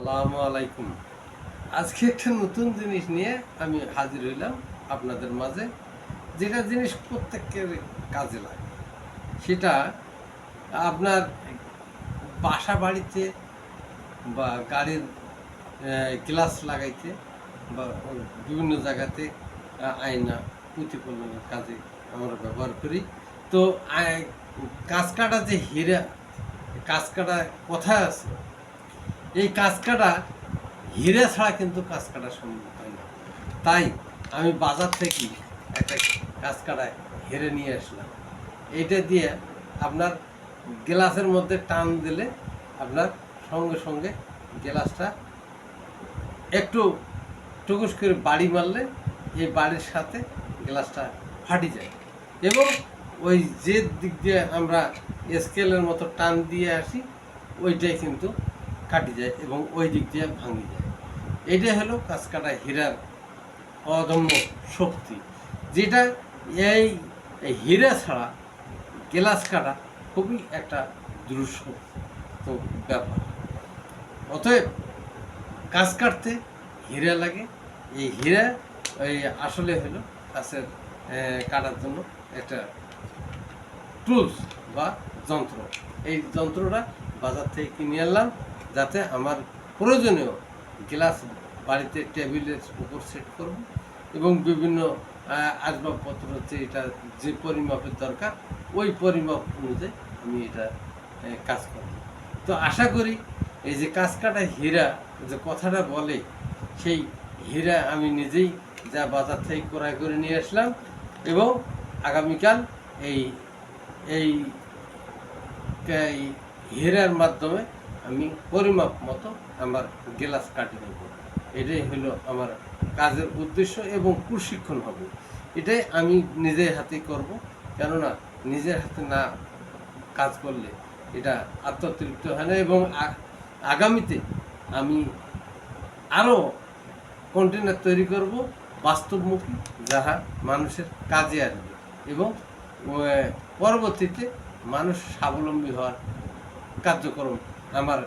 আসসালামু আলাইকুম। আজকে একটা নতুন জিনিস নিয়ে আমি হাজির হইলাম আপনাদের মাঝে, যেটা জিনিস প্রত্যেকের কাজে লাগে। সেটা আপনার বাসা বাড়িতে বা গাড়ির গ্লাস লাগাইতে বা বিভিন্ন জায়গাতে আয়না প্রতিফলনের কাজে আমরা ব্যবহার করি। তো কাঁচ কাটা যে হীরা, কাঁচ কাটা কথা আছে, এই কাঁচ কাটা হীরা ছাড়া কিন্তু কাঁচ কাটা সম্ভব হয় না। তাই আমি বাজার থেকে একটা কাঁচ কাটা হেরে নিয়ে আসলাম। এইটা দিয়ে আপনার গ্লাসের মধ্যে টান দিলে আপনার সঙ্গে সঙ্গে গ্লাসটা একটু টুকুস করে বাড়ি মারলে এই বাড়ির সাথে গ্লাসটা ফাটি যায়, এবং ওই যে দিক দিয়ে আমরা স্কেলের মতো টান দিয়ে আসি ওইটাই কিন্তু কাটি যায় এবং ওই দিক দিয়ে ভাঙি যায়। এটাই হলো কাঁচ কাটা হীরার অদম্য শক্তি, যেটা এই হীরা ছাড়া গ্লাস কাটা খুবই একটা দুরূহ ব্যাপার। অতএব কাঁচ কাটতে হীরা লাগে। এই হীরা এই আসলে হলো কাঁচের কাটার জন্য একটা টুলস বা যন্ত্র। এই যন্ত্রটা বাজার থেকে কিনে আনলাম, যাতে আমার প্রয়োজনীয় গ্লাস বাড়িতে টেবিলের উপর সেট করব এবং বিভিন্ন আসবাবপত্র হচ্ছে এটা যে পরিমাপের দরকার ওই পরিমাপ অনুযায়ী আমি এটা কাজ করব। তো আশা করি এই যে কাঁচ কাটা হীরা যে কথাটা বলে, সেই হীরা আমি নিজেই যা বাজার থেকে ক্রয় করে নিয়ে আসলাম, এবং আগামীকাল এই এই হীরার মাধ্যমে আমি পরিমাপ মতো আমার গ্লাস কাটি দেব। এটাই হলো আমার কাজের উদ্দেশ্য এবং প্রশিক্ষণ হবে। এটাই আমি নিজের হাতে করব, কেননা নিজের হাতে না কাজ করলে এটা আত্মতৃপ্ত হয় না। এবং আগামীতে আমি আরও কন্টেনার তৈরি করব বাস্তবমুখী, যাহা মানুষের কাজে আসবে এবং পরবর্তীতে মানুষ স্বাবলম্বী হওয়ার কার্যক্রম আমার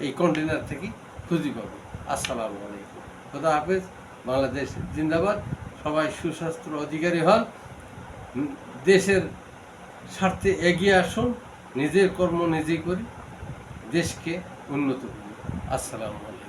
এই কন্টেনার থেকে খুঁজে পাবো। আসসালামু আলাইকুম, খোদা হাফেজ, বাংলাদেশ জিন্দাবাদ। সবাই সুস্বাস্থ্যের অধিকারী হন, দেশের স্বার্থে এগিয়ে আসুন, নিজের কর্ম নিজেই করি, দেশকে উন্নত করি। আসসালামু আলাইকুম।